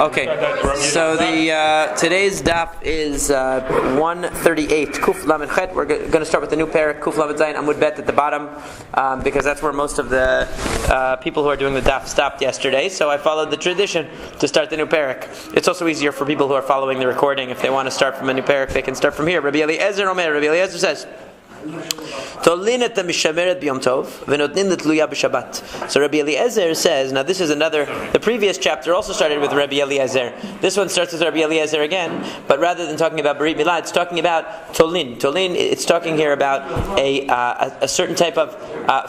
Okay, so the today's daf is 138, Kuf Lamed Chet. We're going to start with the new parak, Kuf Lamed Zayin Amud Bet at the bottom, because that's where most of the people who are doing the daf stopped yesterday. So I followed the tradition to start the new parak. It's also easier for people who are following the recording. If they want to start from a new parak, they can start from here. Rabbi Eliezer Omer, Rabbi Eliezer says, Tolin the mishameret b'yom tov, v'notnin l'tluya b'shabbat. So Rabbi Eliezer says, now this is another, the previous chapter also started with Rabbi Eliezer. This one starts with Rabbi Eliezer again, but rather than talking about Brit Milah, it's talking about Tolin. Tolin, it's talking here about a certain type of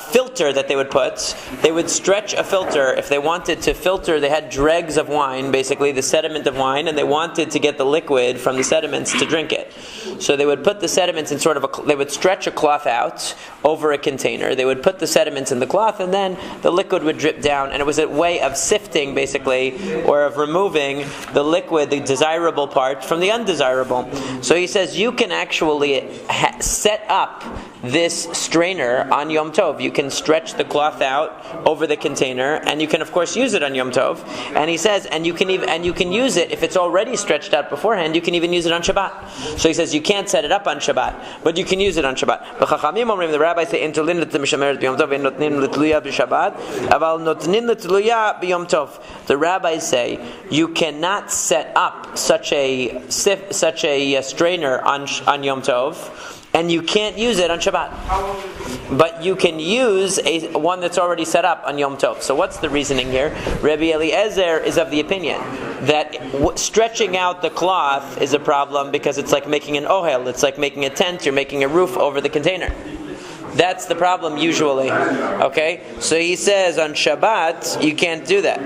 filter that they would put. They would stretch a filter. If they wanted to filter, they had dregs of wine, basically the sediment of wine, and they wanted to get the liquid from the sediments to drink it. So they would put the sediments in sort of they would stretch a cloth out over a container. They would put the sediments in the cloth, and then the liquid would drip down, and it was a way of sifting, basically, or of removing the liquid, the desirable part, from the undesirable. So he says you can actually set up this strainer on Yom Tov. You can stretch the cloth out over the container, and you can of course use it on Yom Tov. And he says, and you can use it if it's already stretched out beforehand. You can even use it on Shabbat. So he says you can't set it up on Shabbat, but you can use it on Shabbat. The rabbis say, the rabbis say you cannot set up such a strainer on Yom Tov, and you can't use it on Shabbat. But you can use one that's already set up on Yom Tov. So what's the reasoning here? Rabbi Eliezer is of the opinion that stretching out the cloth is a problem because it's like making an ohel, it's like making a tent, you're making a roof over the container. That's the problem usually. Okay? So he says on Shabbat, you can't do that.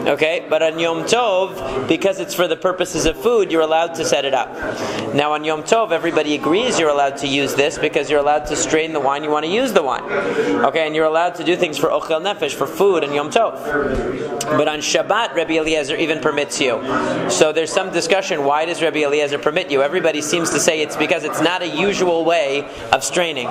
Okay? But on Yom Tov, because it's for the purposes of food, you're allowed to set it up. Now on Yom Tov, everybody agrees you're allowed to use this because you're allowed to strain the wine, you want to use the wine. Okay? And you're allowed to do things for Ochel Nefesh, for food on Yom Tov. But on Shabbat, Rabbi Eliezer even permits you. So there's some discussion, why does Rabbi Eliezer permit you? Everybody seems to say it's because it's not a usual way of straining.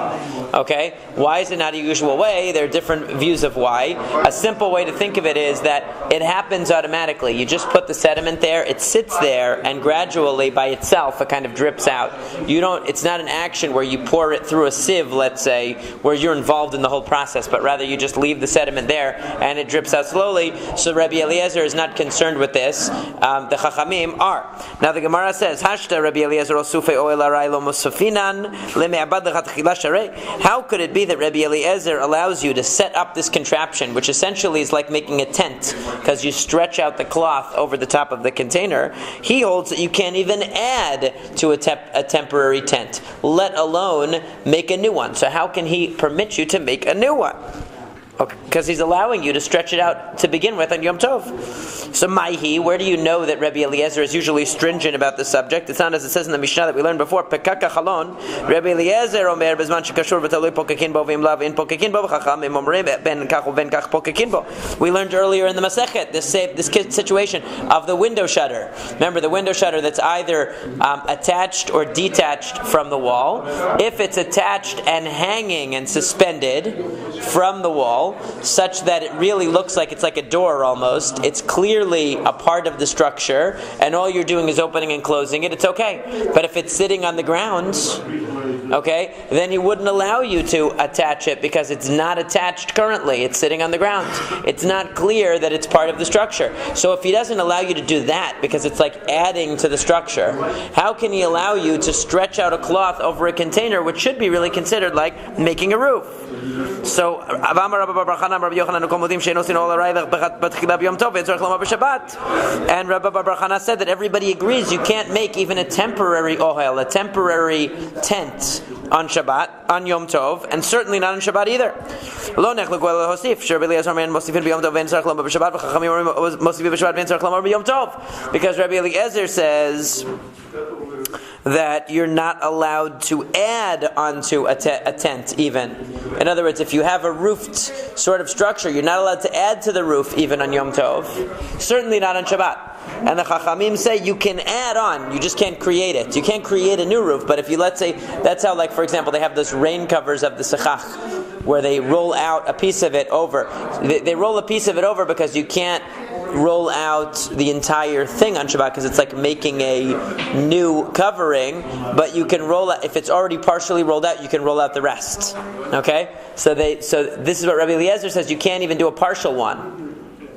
Okay? Why is it not a usual way? There are different views of why. A simple way to think of it is that it happens automatically. You just put the sediment there, it sits there, and gradually by itself it kind of drips out. It's not an action where you pour it through a sieve, let's say, where you're involved in the whole process, but rather you just leave the sediment there and it drips out slowly. So Rabbi Eliezer is not concerned with this. The Chachamim are. Now the Gemara says, Hashta Rabbi Eliezer osufei oel aray lo musafinan leme'abad lechatchila sharei. How could it be that Rabbi Eliezer allows you to set up this contraption, which essentially is like making a tent, because you stretch out the cloth over the top of the container? He holds that you can't even add to a temporary tent, let alone make a new one. So how can he permit you to make a new one? Because he's allowing you to stretch it out to begin with on Yom Tov. So Maihi, where do you know that Rabbi Eliezer is usually stringent about the subject? It's not as it says in the Mishnah that we learned before. Pekaka chalon, Rabbi Eliezer omer bezman shekashur v'talui pokakin bo v'im lav in pokakin bo v'chachamim omrim ben kach u'ben kach pokakin bo. We learned earlier in the Masekhet this situation of the window shutter. Remember the window shutter that's either attached or detached from the wall. If it's attached and hanging and suspended from the wall, such that it really looks like it's like a door almost, it's clearly a part of the structure, and all you're doing is opening and closing it, it's okay. But if it's sitting on the ground, okay, then he wouldn't allow you to attach it because it's not attached currently, it's sitting on the ground. It's not clear that it's part of the structure. So if he doesn't allow you to do that because it's like adding to the structure, how can he allow you to stretch out a cloth over a container, which should be really considered like making a roof? So and Rabbi Bar Chana said that everybody agrees you can't make even a temporary ohel, a temporary tent on Shabbat, on Yom Tov, and certainly not on Shabbat either. Because Rabbi Eliezer says that you're not allowed to add onto a tent even. In other words, if you have a roofed sort of structure, you're not allowed to add to the roof even on Yom Tov. Certainly not on Shabbat. And the Chachamim say you can add on, you just can't create it. You can't create a new roof, but if you, let's say, that's how, like, for example, they have those rain covers of the Sechach. where they roll out a piece of it over. They roll a piece of it over because you can't roll out the entire thing on Shabbat because it's like making a new covering, but you can roll out, if it's already partially rolled out, you can roll out the rest. Okay? So this is what Rabbi Eliezer says, you can't even do a partial one.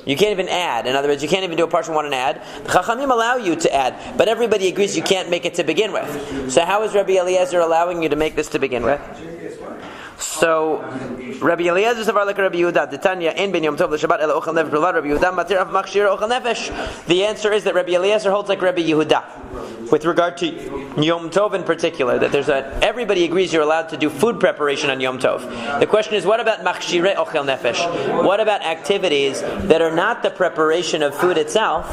You can't even add. In other words, you can't even do a partial one and add. The Chachamim allow you to add, but everybody agrees you can't make it to begin with. So how is Rabbi Eliezer allowing you to make this to begin with? So Rabbi Eliezer savar like Rabbi Yehuda, Titania in ben Yom Tov l'Shabbat ela ochel nefesh b'lad. Rabbi Yehuda matir av machshir ochel nefesh. The answer is that Rabbi Eliezer holds like Rabbi Yehuda with regard to Yom Tov in particular. That everybody agrees you're allowed to do food preparation on Yom Tov. The question is, what about machshir ochel nefesh? What about activities that are not the preparation of food itself,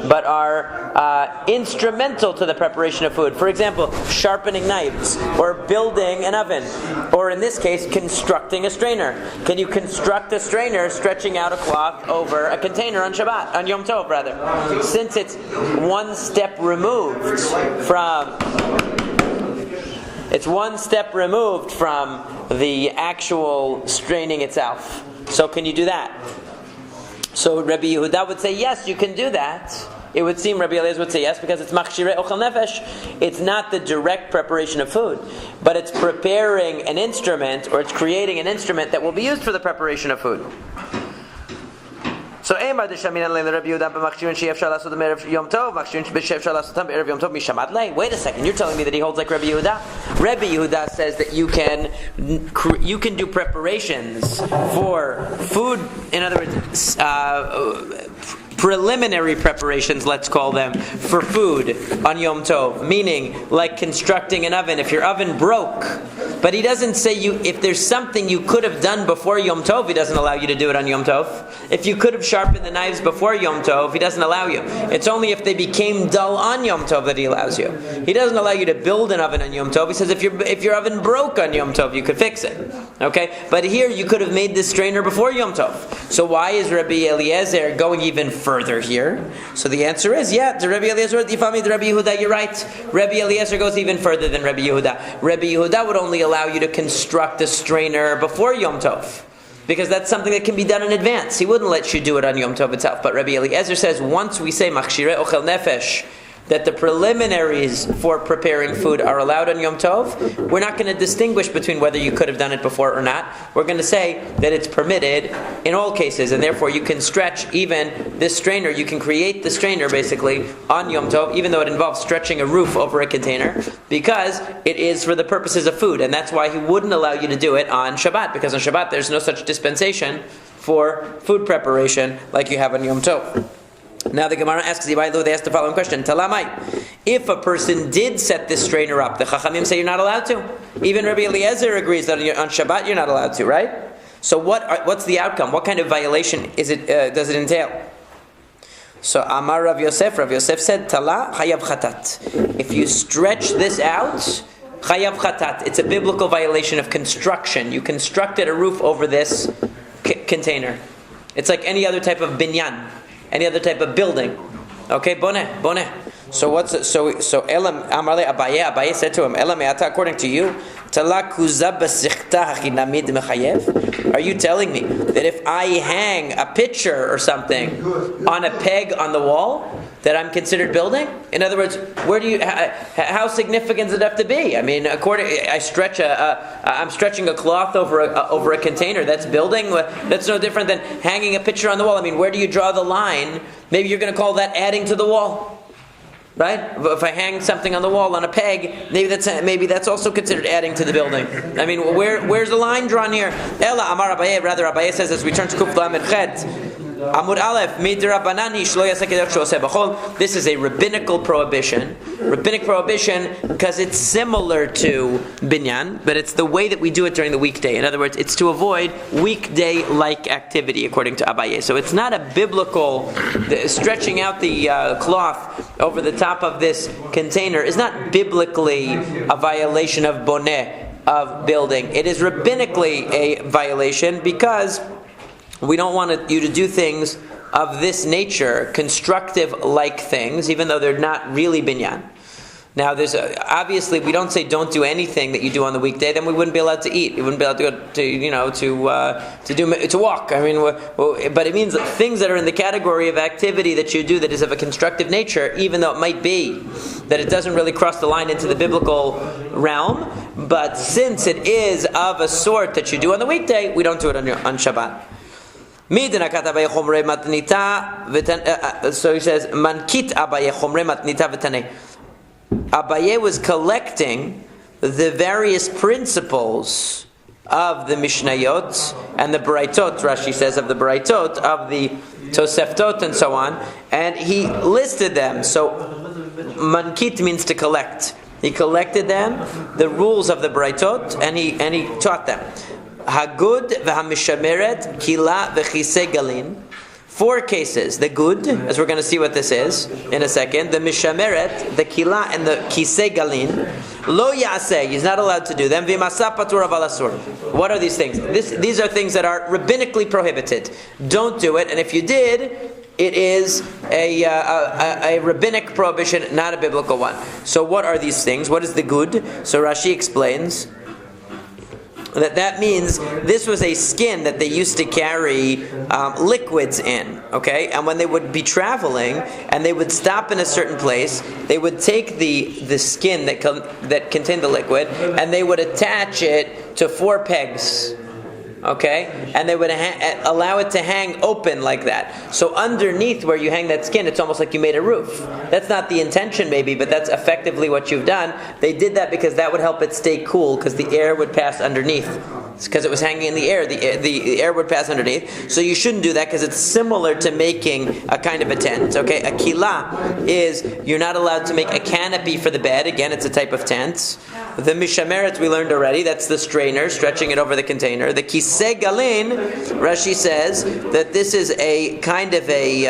but are instrumental to the preparation of food? For example, sharpening knives, or building an oven, or in this case, constructing a strainer. Can you construct a strainer stretching out a cloth over a container on Shabbat, on Yom Tov rather? Since it's one step removed from the actual straining itself. So can you do that? So Rabbi Yehuda would say, yes, you can do that. It would seem Rabbi Eliezer would say yes, because it's machshirei ochel nefesh. It's not the direct preparation of food, but it's preparing an instrument, or it's creating an instrument that will be used for the preparation of food. So, wait a second, you're telling me that he holds like Rabbi Yehuda? Rabbi Yehuda says that you can do preparations for food, in other words, preliminary preparations, let's call them, for food on Yom Tov, meaning like constructing an oven. If your oven broke, but he doesn't say if there's something you could have done before Yom Tov, he doesn't allow you to do it on Yom Tov. If you could have sharpened the knives before Yom Tov, he doesn't allow you. It's only if they became dull on Yom Tov that he allows you. He doesn't allow you to build an oven on Yom Tov. He says if your oven broke on Yom Tov, you could fix it. Okay? But here you could have made this strainer before Yom Tov. So why is Rabbi Eliezer going even further here? So the answer is, to Rabbi Eliezer, the Rabbi Yehuda, you're right. Rabbi Eliezer goes even further than Rabbi Yehuda. Rabbi Yehuda would only allow you to construct a strainer before Yom Tov, because that's something that can be done in advance. He wouldn't let you do it on Yom Tov itself. But Rabbi Eliezer says, once we say machshirei ochel nefesh, that the preliminaries for preparing food are allowed on Yom Tov, we're not going to distinguish between whether you could have done it before or not. We're going to say that it's permitted in all cases, and therefore you can stretch even this strainer. You can create the strainer basically on Yom Tov, even though it involves stretching a roof over a container, because it is for the purposes of food, and that's why he wouldn't allow you to do it on Shabbat, because on Shabbat there's no such dispensation for food preparation like you have on Yom Tov. Now the Gemara asks, they ask the following question: Talamai, if a person did set this strainer up, the Chachamim say you're not allowed to. Even Rabbi Eliezer agrees that on Shabbat you're not allowed to, right? So what's the outcome? What kind of violation does it entail? So Amar Rav Yosef said, Tala chayav chatat. If you stretch this out, chayav chatat. It's a biblical violation of construction. You constructed a roof over this container. It's like any other type of binyan, any other type of building. Okay, boneh. So what's it? So Elam Amarle Abaye said to him, Elam me'ata, according to you, are you telling me that if I hang a picture or something on a peg on the wall, that I'm considered building? In other words, how significant does it have to be? I mean, I'm stretching a cloth over a container. That's building. That's no different than hanging a picture on the wall. I mean, where do you draw the line? Maybe you're going to call that adding to the wall. Right? If I hang something on the wall on a peg, maybe that's also considered adding to the building. I mean, where's the line drawn here? Ela Amar Abaye, rather Abaye says, as we turn to Kuf Lamed Chet, Amud Aleph, this is a rabbinical prohibition. Rabbinic prohibition because it's similar to binyan, but it's the way that we do it during the weekday. In other words, it's to avoid weekday-like activity, according to Abaye. So it's not a biblical stretching out the cloth over the top of this container is not biblically a violation of boneh, of building. It is rabbinically a violation because we don't want you to do things of this nature, constructive-like things, even though they're not really binyan. Now, there's obviously we don't say don't do anything that you do on the weekday. Then we wouldn't be allowed to eat. We wouldn't be allowed to go to walk. I mean, but it means that things that are in the category of activity that you do that is of a constructive nature, even though it might be that it doesn't really cross the line into the biblical realm. But since it is of a sort that you do on the weekday, we don't do it on Shabbat. So he says, Mankit Abaye chomrei matnita v'tanei. Abaye was collecting the various principles of the Mishnayot and the Baraitot, Rashi says, of the Baraitot, of the Toseftot and so on, and he listed them. So, Mankit means to collect. He collected them, the rules of the Baraitot, and he taught them. Hagud v'hamishameret kila v'chisei galin. 4 cases: the good, as we're going to see what this is in a second, the mishameret, the kila, and the kisei galin. Lo yaseh, he's not allowed to do them. V'masa patur aval asur. What are these things? These are things that are rabbinically prohibited. Don't do it, and if you did, it is a rabbinic prohibition, not a biblical one. So what are these things? What is the good? So Rashi explains that means this was a skin that they used to carry liquids in, okay? And when they would be traveling and they would stop in a certain place, they would take the skin that contained the liquid and they would attach it to 4 pegs, okay? And they would allow it to hang open like that. So underneath where you hang that skin, it's almost like you made a roof. That's not the intention maybe, but that's effectively what you've done. They did that because that would help it stay cool, because the air would pass underneath. It's because it was hanging in the air. The air would pass underneath. So you shouldn't do that because it's similar to making a kind of a tent. Okay, a kila is you're not allowed to make a canopy for the bed. Again, it's a type of tent. The mishameret we learned already. That's the strainer, stretching it over the container. The kisei galin, Rashi says that this is a kind of a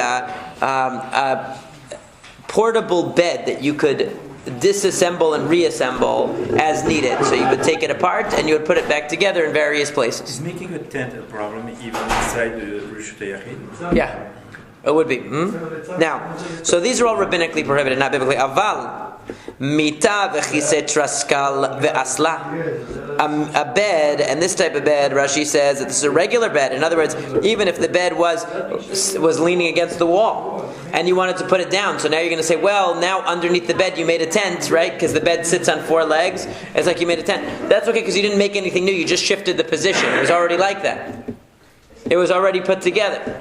portable bed that you could disassemble and reassemble as needed. So you would take it apart and you would put it back together in various places. Is making a tent a problem even inside the Rishut HaYachid? Yeah, it would be. Now, so these are all rabbinically prohibited, not biblically. Aval mita v'chisei traskal ve'asla. A bed, and this type of bed, Rashi says that this is a regular bed. In other words, even if the bed was leaning against the wall and you wanted to put it down, so now you're going to say, well, now underneath the bed you made a tent, right? Because the bed sits on 4 legs. It's like you made a tent. That's okay because you didn't make anything new. You just shifted the position. It was already like that. It was already put together.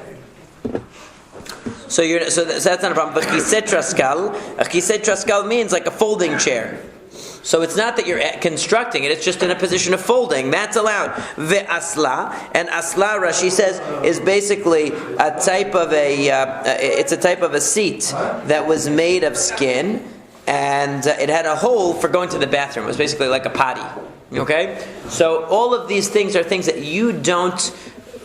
So that's not a problem. But chisei traskal means like a folding chair. So it's not that you're constructing it; it's just in a position of folding. That's allowed. Ve'asla, and asla, Rashi says, is basically a type of it's a type of a seat that was made of skin, and it had a hole for going to the bathroom. It was basically like a potty. Okay, so all of these things are things that you don't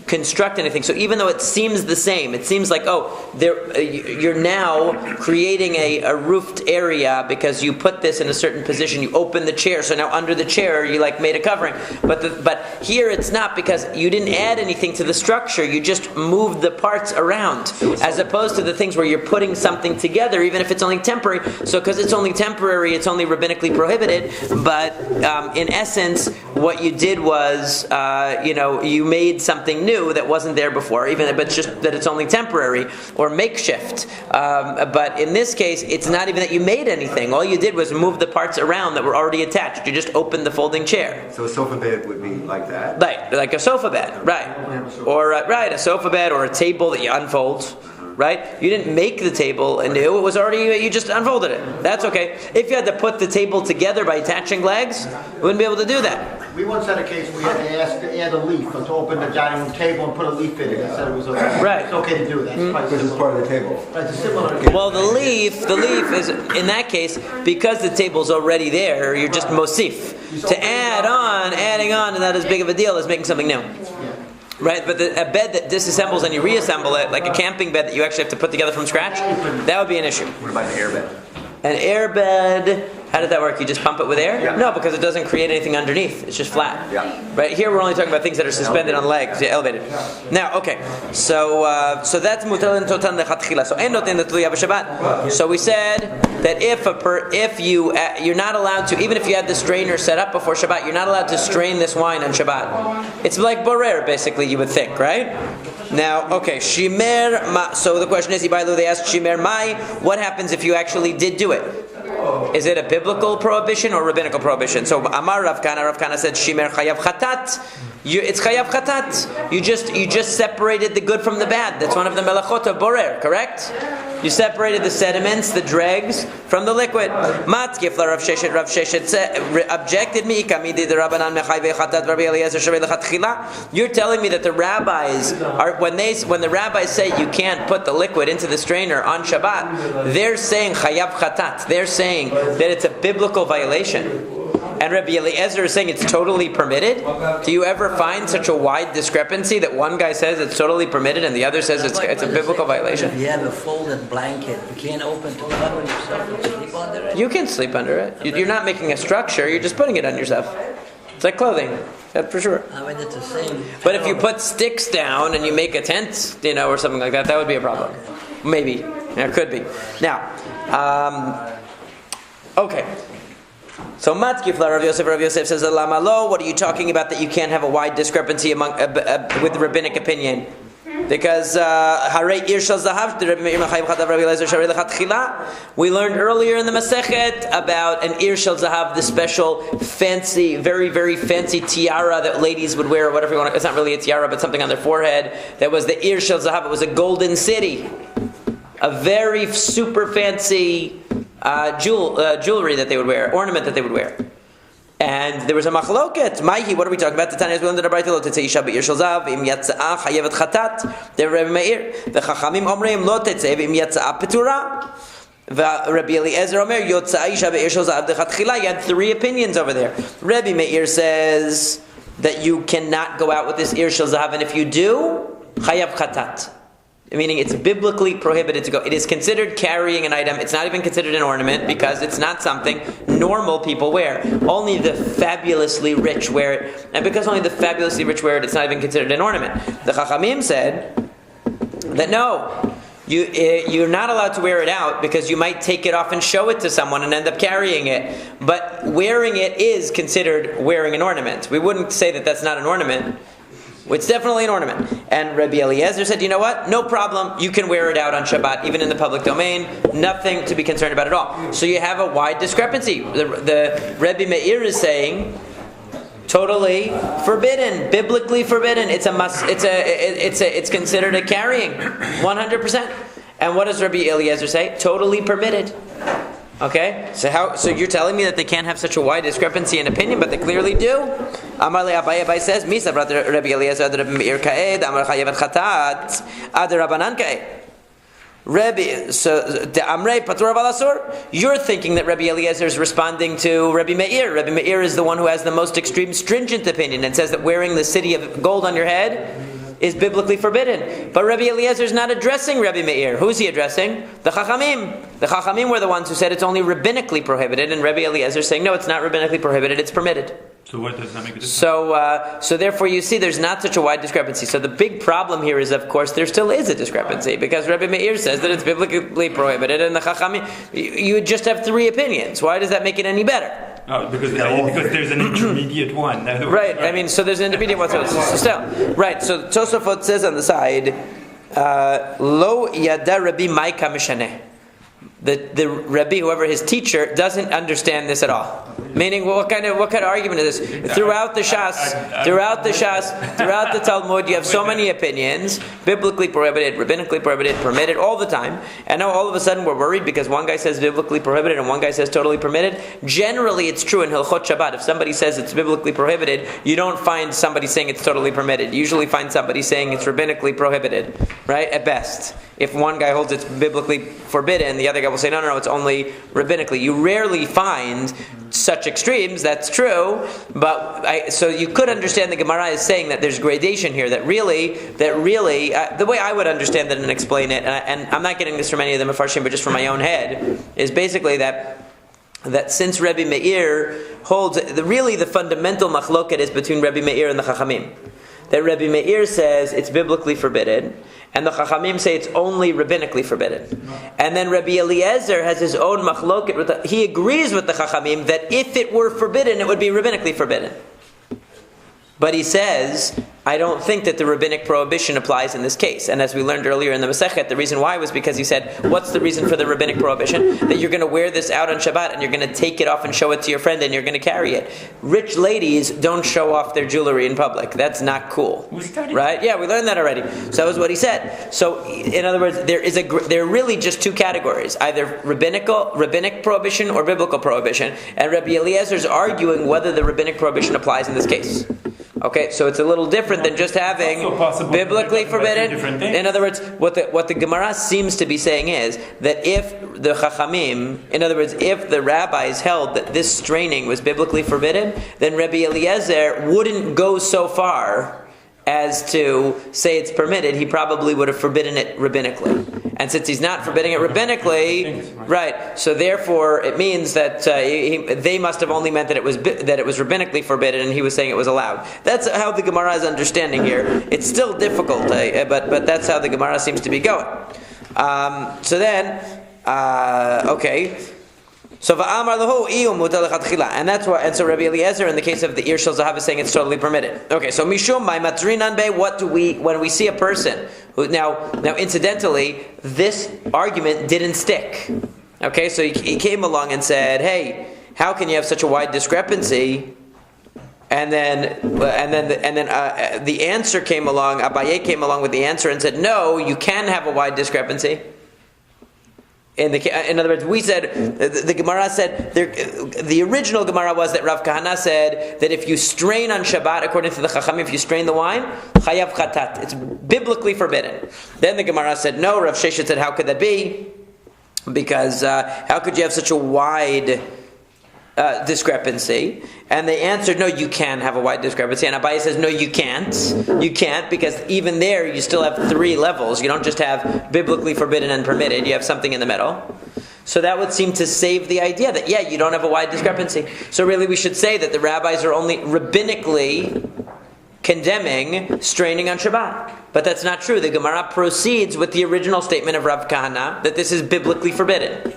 construct anything. So even though it seems the same, it seems like, you're now creating a roofed area because you put this in a certain position. You open the chair, so now under the chair you like made a covering. But here it's not, because you didn't add anything to the structure. You just moved the parts around, as opposed to the things where you're putting something together, even if it's only temporary. So because it's only temporary, it's only rabbinically prohibited. But in essence, what you did was, you made something new that wasn't there before, but it's just that it's only temporary or makeshift. But in this case, it's not even that you made anything. All you did was move the parts around that were already attached. You just opened the folding chair. So a sofa bed would be like that? Right, like a sofa bed, right. Or a sofa bed or a table that you unfold. Right? You didn't make the table anew. It was already, you just unfolded it. That's okay. If you had to put the table together by attaching legs, you wouldn't be able to do that. We once had a case where we had to ask to add a leaf, to open the dining room table and put a leaf in it. They said it was okay. Right. It's okay to do that. Because it's part of the table. Right, it's similar. Well, the leaf is, in that case, because the table's already there, you're just mosif. To adding on, is not as big of a deal as making something new. Right, but a bed that disassembles and you reassemble it, like a camping bed that you actually have to put together from scratch, that would be an issue. What about an airbed? An airbed, how did that work? You just pump it with air? Yeah. No, because it doesn't create anything underneath. It's just flat. Yeah. Right here, we're only talking about things that are suspended on legs, elevated. Now, okay, so that's mutal and totan lechatchila. So enotin letluya b'Shabbat. So we said that if you're not allowed to, even if you had the strainer set up before Shabbat, you're not allowed to strain this wine on Shabbat. It's like borer, basically, you would think, right? Now, okay, shimer ma. So the question is, they asked shimer mai. What happens if you actually did do it? Is it a biblical prohibition or rabbinical prohibition? So Amar Rav Kana said shimer chayav chatat. It's chayav chatat. You just separated the good from the bad. That's one of the melachot of borer, correct? You separated the sediments, the dregs, from the liquid. Matkif la Rav Sheshet objected me. You're telling me that the rabbis are when the rabbis say you can't put the liquid into the strainer on Shabbat, they're saying chayav chatat. They're saying that it's a biblical violation. And Rabbi Eliezer is saying it's totally permitted. Do you ever find such a wide discrepancy that one guy says it's totally permitted and the other says it's a biblical violation? If you have a folded blanket, you can't open to cover yourself and sleep under it? You can sleep under it. You're not making a structure, you're just putting it on yourself. It's like clothing, that's for sure. I mean, it's the same. But if you put sticks down and you make a tent, or something like that would be a problem. Maybe. It could be. Now, okay. So Matkif la Rav Yosef says, Lama lo, what are you talking about that you can't have a wide discrepancy among with the rabbinic opinion? Because we learned earlier in the Masechet about an Ir Shel Zahav, the special fancy, very, very fancy tiara that ladies would wear, or whatever you want. It's not really a tiara, but something on their forehead. That was the Ir Shel Zahav. It was a golden city, a very super fancy jewelry that they would wear, ornament that they would wear. And there was a machloket. Maihi, what are we talking about? The Tanya is willing to write lo tetzei isha be'ir shel zav im yatza'a chayevet chatat. The Rebbe Meir, the Chachamim omrim lo tetzei im yatza'a petura. The Rabbi Eliezer Omer yotza'a isha be'ir shel zav dechatchila. You had three opinions over there. Rebbe Meir says that you cannot go out with this ir shel zav, and if you do, chayav chatat. Meaning it's biblically prohibited to go. It is considered carrying an item. It's not even considered an ornament because it's not something normal people wear. Only the fabulously rich wear it. And because only the fabulously rich wear it, it's not even considered an ornament. The Chachamim said that no, you're not allowed to wear it out because you might take it off and show it to someone and end up carrying it. But wearing it is considered wearing an ornament. We wouldn't say that that's not an ornament. It's definitely an ornament. And Rabbi Eliezer said, you know what? No problem. You can wear it out on Shabbat, even in the public domain. Nothing to be concerned about at all. So you have a wide discrepancy. The Rabbi Meir is saying, totally forbidden, biblically forbidden. It's considered a carrying, 100%. And what does Rabbi Eliezer say? Totally permitted. Okay, so you're telling me that they can't have such a wide discrepancy in opinion, but they clearly do. Amar le Abaye says, Misa brother Rabbi Eliezer ad Rabbi Meir kaed Amar chayevet chatat ad Rabbanan kaed. Rabbi, so the Amrei Patur Valasur. You're thinking that Rabbi Eliezer is responding to Rabbi Meir. Rabbi Meir is the one who has the most extreme, stringent opinion and says that wearing the city of gold on your head is biblically forbidden. But Rabbi Eliezer is not addressing Rabbi Meir. Who's he addressing? The Chachamim. The Chachamim were the ones who said it's only rabbinically prohibited, and Rabbi Eliezer is saying, no, it's not rabbinically prohibited, it's permitted. So what does that make a difference? So therefore you see there's not such a wide discrepancy. So the big problem here is, of course, there still is a discrepancy, because Rabbi Meir says that it's biblically prohibited, and the Chachamim, you just have three opinions. Why does that make it any better? Oh, because there's an intermediate one. Right. I mean, so there's an intermediate one. So still, right. So Tosafot says on the side, Lo yada Rabbi Maika Mishaneh. The Rabbi, whoever his teacher, doesn't understand this at all. Meaning, what kind of argument is this? Throughout the Talmud, you have so many opinions: biblically prohibited, rabbinically prohibited, permitted, all the time. And now all of a sudden we're worried because one guy says biblically prohibited and one guy says totally permitted. Generally, it's true in Hilchot Shabbat. If somebody says it's biblically prohibited, you don't find somebody saying it's totally permitted. You usually find somebody saying it's rabbinically prohibited, right? At best. If one guy holds it's biblically forbidden, the other guy will say, no, it's only rabbinically. You rarely find such extremes. That's true, but so you could understand the Gemara is saying that there's gradation here. That really, the way I would understand it and explain it, and I'm not getting this from any of the Mefarshim, but just from my own head, is basically that since Rebbe Meir holds, the fundamental machloket is between Rebbe Meir and the Chachamim. That Rebbe Meir says it's biblically forbidden, and the Chachamim say it's only rabbinically forbidden. And then Rebbe Eliezer has his own machloket. He agrees with the Chachamim that if it were forbidden, it would be rabbinically forbidden. But he says, I don't think that the rabbinic prohibition applies in this case. And as we learned earlier in the Masekhet, the reason why was because he said, what's the reason for the rabbinic prohibition? That you're going to wear this out on Shabbat and you're going to take it off and show it to your friend and you're going to carry it. Rich ladies don't show off their jewelry in public. That's not cool. Right? Yeah, we learned that already. So that was what he said. So, in other words, there are really just two categories. Either rabbinic prohibition or biblical prohibition. And Rabbi Eliezer is arguing whether the rabbinic prohibition applies in this case. Okay, so it's a little different than just having biblically forbidden. In other words, what the Gemara seems to be saying is that if the Chachamim, in other words, if the rabbis held that this straining was biblically forbidden, then Rabbi Eliezer wouldn't go so far as to say it's permitted. He probably would have forbidden it rabbinically. And since he's not forbidding it rabbinically, right? So therefore, it means that they must have only meant that it was rabbinically forbidden, and he was saying it was allowed. That's how the Gemara is understanding here. It's still difficult, but that's how the Gemara seems to be going. So then, okay. So and that's why. And so Rabbi Eliezer, in the case of the Ir Shel Zahav, is saying it's totally permitted. Okay, so mishum my matrinan be. What do we when we see a person who now incidentally this argument didn't stick. Okay, so he came along and said, "Hey, how can you have such a wide discrepancy?" And then the answer came along. Abaye came along with the answer and said, "No, you can have a wide discrepancy." In other words, we said, the Gemara said, the original Gemara was that Rav Kahana said that if you strain on Shabbat, according to the Chachamim, if you strain the wine, chayav chatat. It's biblically forbidden. Then the Gemara said, no, Rav Sheshet said, how could that be? Because how could you have such a wide discrepancy? And they answered, no, you can have a wide discrepancy. And Abaye says, no, you can't. You can't, because even there you still have three levels. You don't just have biblically forbidden and permitted. You have something in the middle. So that would seem to save the idea that, yeah, you don't have a wide discrepancy. So really we should say that the rabbis are only rabbinically condemning straining on Shabbat. But that's not true. The Gemara proceeds with the original statement of Rav Kahana that this is biblically forbidden.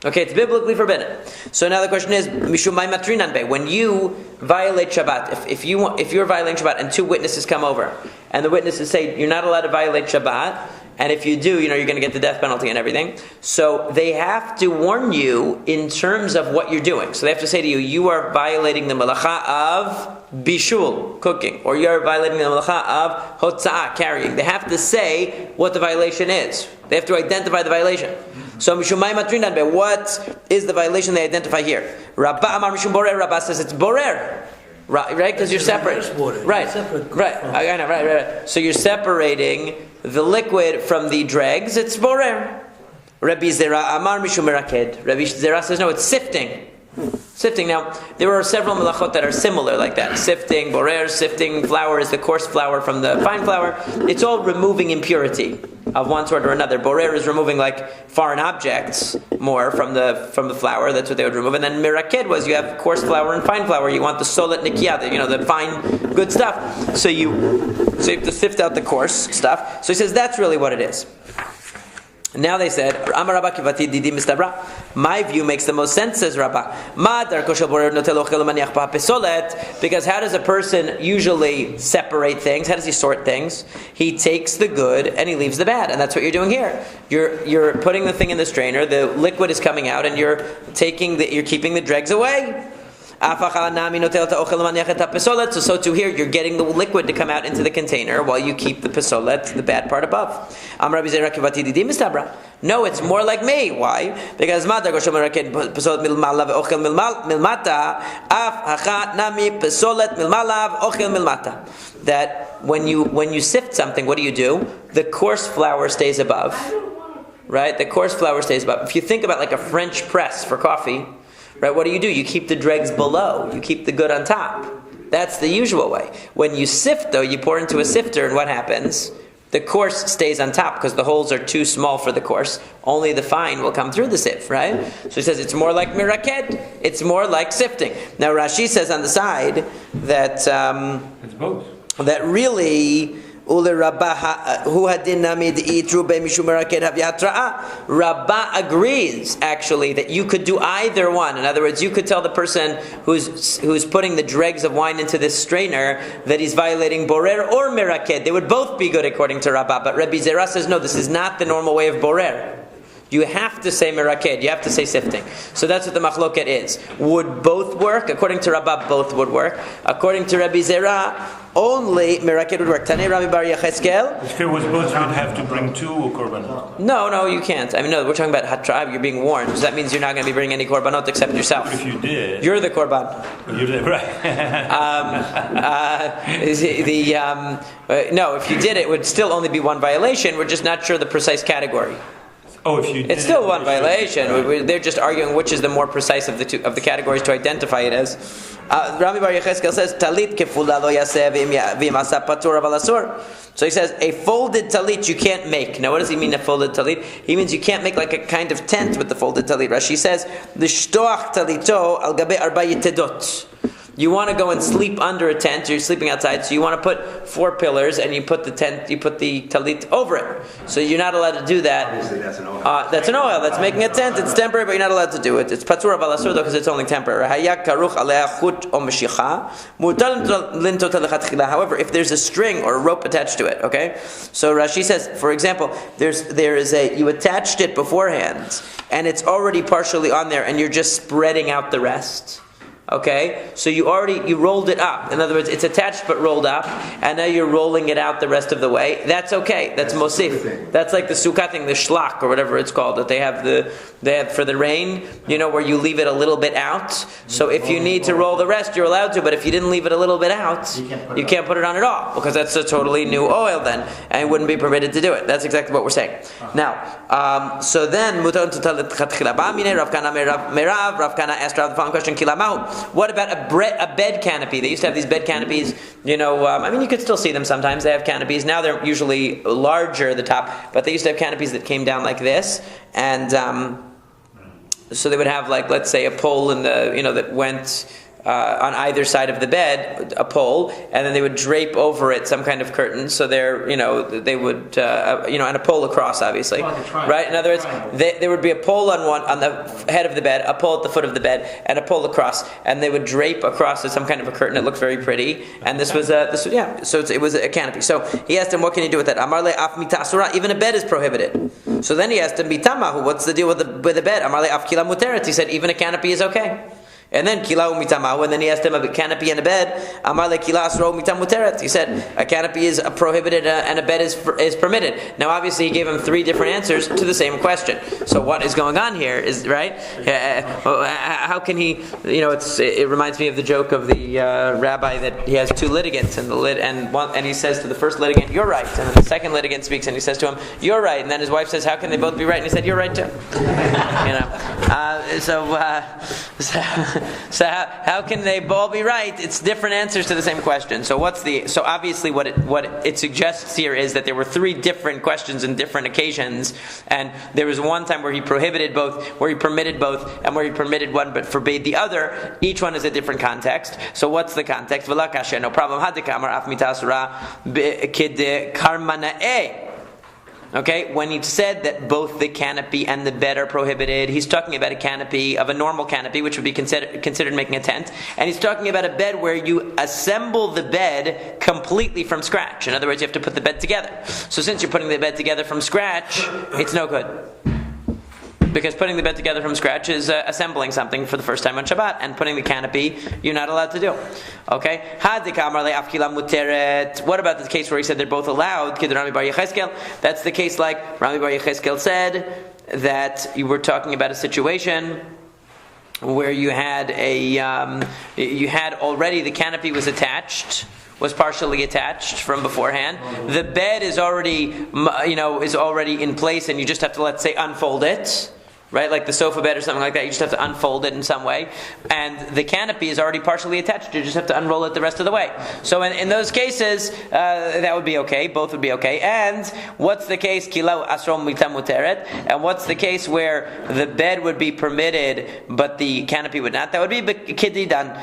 Okay, it's biblically forbidden. So now the question is, Mishum mai matrinan be. When you violate Shabbat, if you're violating Shabbat and two witnesses come over, and the witnesses say you're not allowed to violate Shabbat, and if you do, you're going to get the death penalty and everything. So they have to warn you in terms of what you're doing. So they have to say to you, you are violating the malacha of bishul, cooking, or you are violating the malacha of hotza'ah, carrying. They have to say what the violation is. They have to identify the violation. So Mishumai Matrinan be, what is the violation they identify here? Rabba Amar Mishum Borer, Rabba says it's Borer. Right, because you're separate. Right. I know, right. So you're separating the liquid from the dregs, it's Borer. Rabbi Zera Amar Mishum Meraked. Rabbi Zera says no, it's sifting. Sifting. Now, there are several melachot that are similar like that. Sifting, borer, sifting flour is the coarse flour from the fine flour. It's all removing impurity of one sort or another. Borer is removing like foreign objects more from the flour. That's what they would remove. And then miraked was you have coarse flour and fine flour. You want the solet nikia, the fine good stuff. So you have to sift out the coarse stuff. So he says that's really what it is. Now they said, my view makes the most sense, says Rabbah. Because how does a person usually separate things? How does he sort things? He takes the good and he leaves the bad. And that's what you're doing here. You're putting the thing in the strainer, the liquid is coming out, and you're keeping the dregs away. So too here, you're getting the liquid to come out into the container while you keep the pesolet, the bad part above. No, it's more like me. Why? Because that when you sift something, what do? The coarse flour stays above. Right? The coarse flour stays above. If you think about like a French press for coffee, Right? What do? You keep the dregs below. You keep the good on top. That's the usual way. When you sift, though, you pour into a sifter, and what happens? The coarse stays on top because the holes are too small for the coarse. Only the fine will come through the sift, right? So he says it's more like miraked. It's more like sifting. Now Rashi says on the side that It's both. that really Rabbah agrees actually that you could do either one. In other words, you could tell the person who's putting the dregs of wine into this strainer that he's violating borer or miraked. They would both be good according to Rabbah. But Rabbi Zera says no, this is not the normal way of borer. You have to say miraked, you have to say sifting. So that's what the machloket is. Would both work? According to Rabbah, both would work. According to Rabbi Zera, only miraked would work. Tanei Rabbi Bar Yecheskel. If it was both, you would have to bring 2 korbanot. No, you can't. I mean, no, we're talking about hatra'av, you're being warned. So that means you're not going to be bringing any korbanot except yourself. If you did... You're the korban. You did, right. No, if you did it would still only be one violation. We're just not sure the precise category. Oh, if you did It's still one violation. They're just arguing which is the more precise of the categories to identify it as. Rami Bar Yecheskel says, "Talit kefula lo yaseh v'im asa patur aval asur." So he says, a folded talit you can't make. Now, what does he mean, a folded talit? He means you can't make like a kind of tent with the folded talit. Rashi says, "L'shtoach talito al gabe arba yetedot." You want to go and sleep under a tent. You're sleeping outside, so you want to put 4 pillars, and you put the talit over it. So you're not allowed to do that. Obviously, that's an oil. That's an oil. That's making a tent. It's temporary, but you're not allowed to do it. It's patur aval asur though, because it's only temporary. However, if there's a string or a rope attached to it, okay. So Rashi says, for example, you attached it beforehand, and it's already partially on there, and you're just spreading out the rest. Okay, so you rolled it up. In other words, it's attached but rolled up, and now you're rolling it out the rest of the way. That's okay. That's mosif. That's like the sukkah thing, the shlach or whatever it's called that they have for the rain. Where you leave it a little bit out. So if you need to roll the rest, you're allowed to. But if you didn't leave it a little bit out, you can't put it on at all because that's a totally new oil then, and it wouldn't be permitted to do it. That's exactly what we're saying. Now, so then Rav Kana asked Rav the following question: Kilamahu. What about a bed canopy? They used to have these bed canopies, you could still see them sometimes. They have canopies. Now they're usually larger at the top, but they used to have canopies that came down like this. And so they would have, like, let's say a pole in the, that went on either side of the bed, a pole, and then they would drape over it some kind of curtain. So they would, and a pole across, obviously, right? In other words, there would be a pole on the head of the bed, a pole at the foot of the bed, and a pole across, and they would drape across some kind of a curtain. It looked very pretty, and so it was a canopy. So he asked him, what can you do with that? Amarle af mitasura, even a bed is prohibited. So then he asked him, mitamahu, what's the deal with the bed? Amarle af kila muteret. He said, even a canopy is okay. And then kila umitamahu, and then he asked him about a canopy and a bed. Amar le kila asro mitam muteret. He said a canopy is prohibited and a bed is permitted. Now, obviously, he gave him 3 different answers to the same question. So what is going on here is right. How can he? It reminds me of the joke of the rabbi that he has 2 litigants, and he says to the first litigant, "You're right," and then the second litigant speaks, and he says to him, "You're right," and then his wife says, "How can they both be right?" And he said, "You're right too." So how can they all be right? It's different answers to the same question. So obviously what it suggests here is that there were 3 different questions in different occasions, and there was one time where he prohibited both, where he permitted both, and where he permitted one but forbade the other. Each one is a different context. So what's the context? No problem. Okay, when he said that both the canopy and the bed are prohibited, he's talking about a canopy of a normal canopy, which would be considered making a tent, and he's talking about a bed where you assemble the bed completely from scratch. In other words, you have to put the bed together. So since you're putting the bed together from scratch, it's no good. Because putting the bed together from scratch is assembling something for the first time on Shabbat, and putting the canopy, you're not allowed to do. Okay? What about the case where he said they're both allowed? That's the case like Rami Bar Yecheskel said, that you were talking about a situation where you had already the canopy was partially attached from beforehand. The bed is already in place, and you just have to, let's say, unfold it. right? Like the sofa bed or something like that. You just have to unfold it in some way. And the canopy is already partially attached. You just have to unroll it the rest of the way. So in those cases, that would be okay. Both would be okay. And what's the case? Kila asrom mita muteret. And what's the case where the bed would be permitted, but the canopy would not? That would be kididan.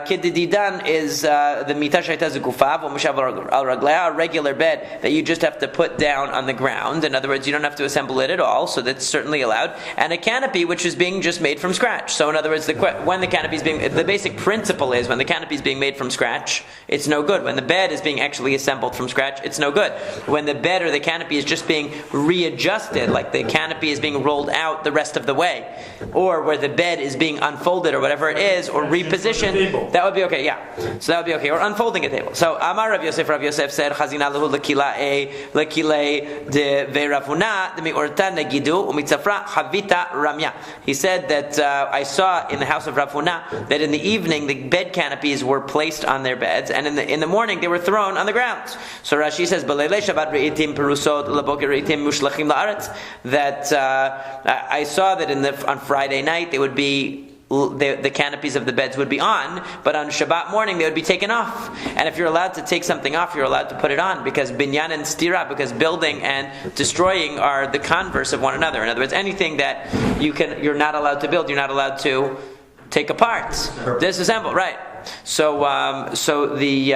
Kididan is the mita shaita zekufav or mushav al raglea, a regular bed that you just have to put down on the ground. In other words, you don't have to assemble it at all. So that's certainly allowed. And a canopy which is being just made from scratch. So in other words, when the canopy is being, the basic principle is when the canopy is being made from scratch, it's no good. When the bed is being actually assembled from scratch, it's no good. When the bed or the canopy is just being readjusted, like the canopy is being rolled out the rest of the way, or where the bed is being unfolded or whatever it is, or repositioned, that would be okay, yeah. So that would be okay. Or unfolding a table. So Amar Rav Yosef said, Chazina lehu lekilei de veravuna de mi'orta negidu umitzafra chavita Ramya. He said that I saw in the house of Rav Huna that in the evening the bed canopies were placed on their beds, and in the morning they were thrown on the ground. So Rashi says, "B'leilei Shabbat reitim perusot laboker reitim mushlachim la'aretz." That I saw that on Friday night they would be. The canopies of the beds would be on, but on Shabbat morning they would be taken off. And if you're allowed to take something off, you're allowed to put it on, because binyan and stira, because building and destroying are the converse of one another. In other words, anything that you're not allowed to build, you're not allowed to take apart, disassemble, right? So he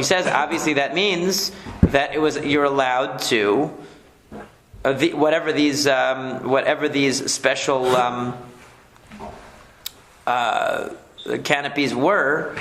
says obviously that means that you're allowed to whatever these special. Canopies were,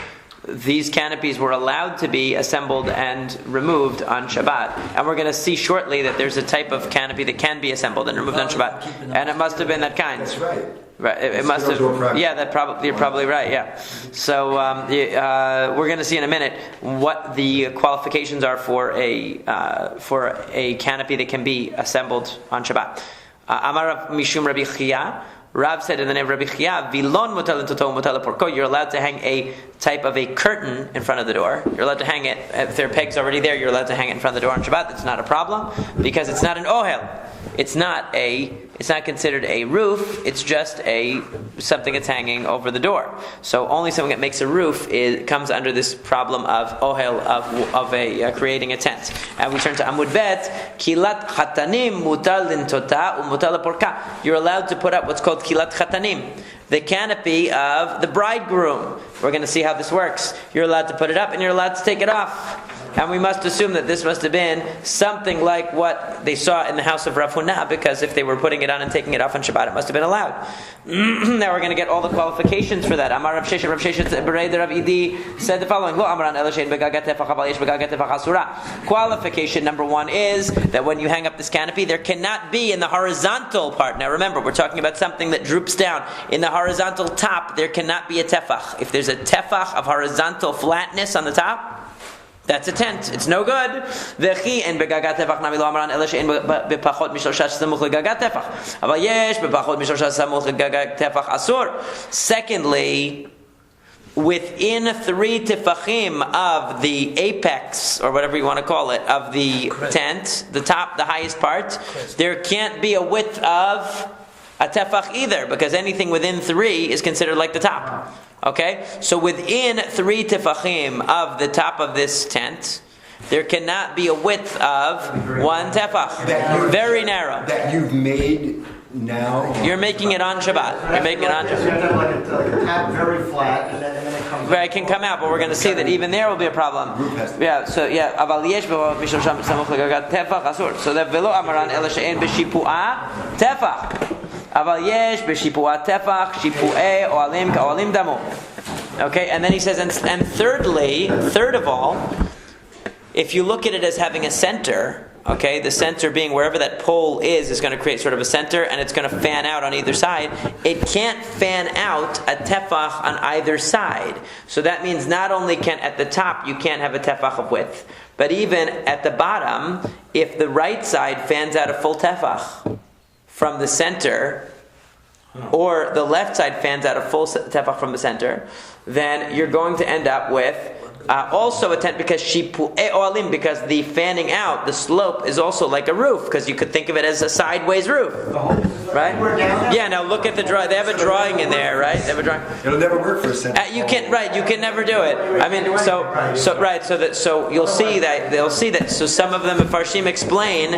these canopies were allowed to be assembled and removed on Shabbat. And we're going to see shortly that there's a type of canopy that can be assembled and removed on Shabbat. And it must have been that kind. That's right. Right, it must have. Yeah, you're probably right. Yeah, so we're going to see in a minute what the qualifications are for a canopy that can be assembled on Shabbat. Amar Mishum Rabbi Chia. Rav said in the name of Rabbi Chia, "Vilon mutal toto mutal porko." You're allowed to hang a type of a curtain in front of the door. You're allowed to hang it if there are pegs already there. You're allowed to hang it in front of the door on Shabbat. That's not a problem because it's not an ohel. It's not considered a roof. It's just something that's hanging over the door. So only something that makes a roof comes under this problem of ohel of creating a tent. And we turn to Amud Bet. Kilat chatanim mutal lintota umutal porka. You're allowed to put up what's called kilat chatanim, the canopy of the bridegroom. We're going to see how this works. You're allowed to put it up and you're allowed to take it off. And we must assume that this must have been something like what they saw in the house of Rav Huna, because if they were putting it on and taking it off on Shabbat, it must have been allowed. Now we're going to get all the qualifications for that. Amar Rav Sheshet, Rav Idi said the following: Qualification number one is that when you hang up this canopy, there cannot be in the horizontal part. Now remember, we're talking about something that droops down. In the horizontal top, there cannot be a tefach. If there's a tefach of horizontal flatness on the top, that's a tent. It's no good. Secondly, within 3 tefachim of the apex, or whatever you want to call it, of the tent, the top, the highest part, there can't be a width of a tefach either, because anything within 3 is considered like the top. Okay? So within 3 tefachim of the top of this tent, there cannot be a width of 1 tefach. Very narrow. That you've made now. You're making it on Shabbat. You're making it on Shabbat. You have to have like a tap very flat, and then it comes. Right, it can come out, but we're going to see that even there will be a problem. Yeah, so yeah, aval yesh mishal sham samuch legagat tefach asur. So that velo amaran ela she'en b'shipua tefach. Aval yesh b'shipua tefach shipu'e oalim ka'oalim damo. Okay, and then he says, and third of all, if you look at it as having a center, okay, the center being wherever that pole is going to create sort of a center, and it's going to fan out on either side. It can't fan out a tefach on either side. So that means not only can at the top you can't have a tefach of width, but even at the bottom, if the right side fans out a full tefach from the center, or the left side fans out a full tefach from the center, then you're going to end up with Also a tent because because the fanning out, the slope is also like a roof, because you could think of it as a sideways roof, right? Yeah. Now look at the drawing. They have a drawing in there, right? They have a drawing. It'll never work for a sentence. You can never do it. I mean, so you'll see that they'll see that. So some of them Mefarshim explain.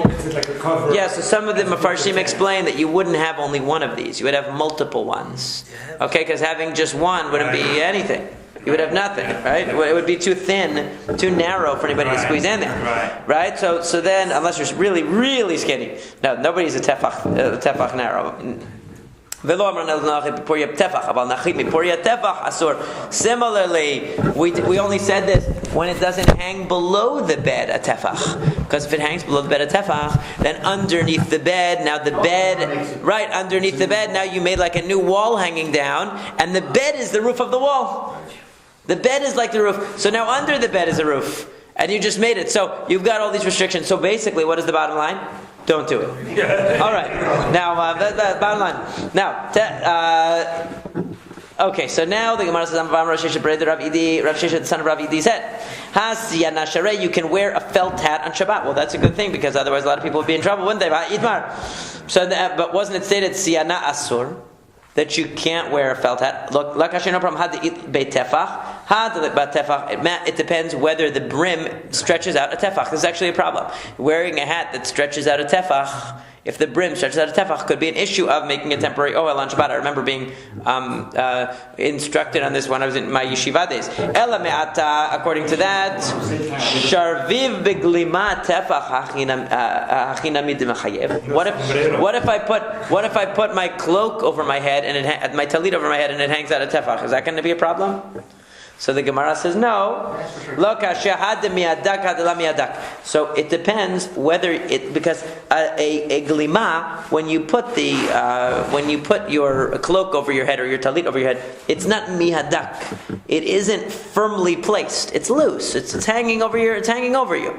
Yeah. So some of them Mefarshim explain that you wouldn't have only one of these. You would have multiple ones. Okay, because having just one wouldn't be anything. You would have nothing, right? It would be too thin, too narrow for anybody to squeeze in there, right? So then, unless you're really, really skinny, no, nobody's a tefach narrow. Similarly, we only said this when it doesn't hang below the bed a tefach, because if it hangs below the bed a tefach, then underneath the bed, underneath the bed, now you made like a new wall hanging down, and the bed is the roof of the wall. The bed is like the roof. So now under the bed is a roof. And you just made it. So you've got all these restrictions. So basically, what is the bottom line? Don't do it. All right. Now, the bottom line. Now, okay, so now the Gemara says, Rav Sheshet, the son of Rav Idi, said, you can wear a felt hat on Shabbat. Well, that's a good thing, because otherwise a lot of people would be in trouble, wouldn't they? So, but wasn't it stated, Siyana Asur, that you can't wear a felt hat? Look, no problem. It depends whether the brim stretches out a tefach. This is actually a problem. Wearing a hat that stretches out a tefach, if the brim stretches out a tefach, could be an issue of making a temporary ohel on Shabbat. I remember being instructed on this when I was in my yeshiva days. Ela me'ata, according to that, sharviv beglima tefach hachinamid mechayev. What if I put my cloak over my head and my talit over my head and it hangs out a tefach? Is that going to be a problem? So the Gemara says no. So it depends whether it, because a glima, when you put your cloak over your head or your talit over your head, it's not mihadak. It isn't firmly placed. It's loose. It's hanging over you. It's hanging over you.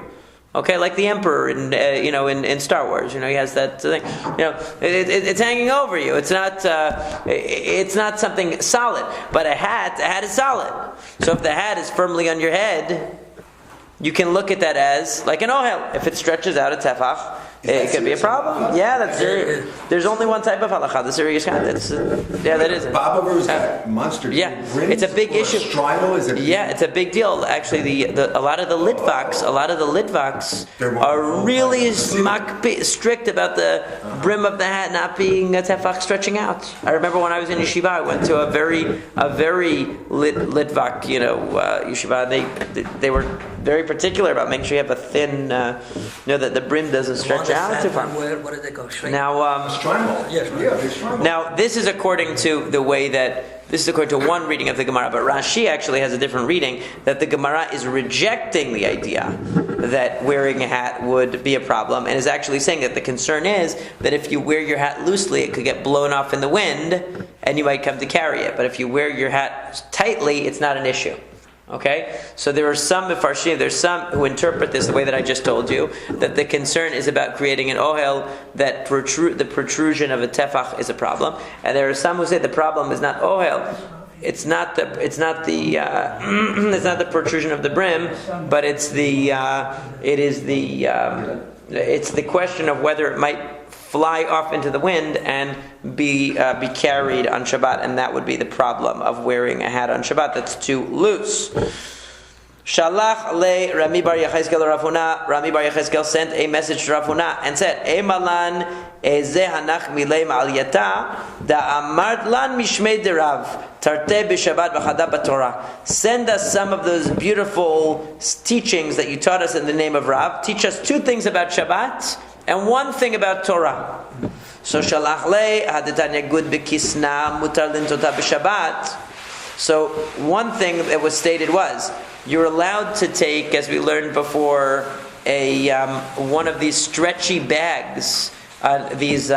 Okay, like the Emperor in Star Wars, he has that thing. It's hanging over you. It's not something solid. But a hat is solid. So if the hat is firmly on your head, you can look at that as like an ohel. If it stretches out a tefach, it could be a problem. Yeah, there's only one type of halacha, the serious kind. That is it. Babaver's got monster. Yeah, it's a big issue. Yeah, it's a big deal. Actually, a lot of the litvaks are really strict about the brim of the hat not being a tefach stretching out. I remember when I was in yeshiva, I went to a very litvak, yeshiva. And they were very particular about making sure you have a thin, that the brim doesn't stretch out too far. What do they call? Now, this is according to one reading of the Gemara, but Rashi actually has a different reading, that the Gemara is rejecting the idea that wearing a hat would be a problem, and is actually saying that the concern is that if you wear your hat loosely, it could get blown off in the wind, and you might come to carry it. But if you wear your hat tightly, it's not an issue. Okay, so there are some Mefarshim, there's some who interpret this the way that I just told you, that the concern is about creating an ohel that the protrusion of a tefach is a problem, and there are some who say the problem is not ohel, it's not the protrusion of the brim, but it's the question of whether it might fly off into the wind and be carried on Shabbat, and that would be the problem of wearing a hat on Shabbat that's too loose. Shalach le Rami bar Yechezkel Rav Huna. Rami bar Yechezkel sent a message to Rav Huna and said, Emalan eze hanach milei ma'aliyata da amart lan mishmei derav tarte b'Shabbat v'chada b'Torah. Send us some of those beautiful teachings that you taught us in the name of Rav. Teach us two things about Shabbat and one thing about Torah. So shalach le hadetanya gud b'kisna mutar lintota b'Shabbat. So one thing that was stated was, you're allowed to take, as we learned before, one of these stretchy bags, these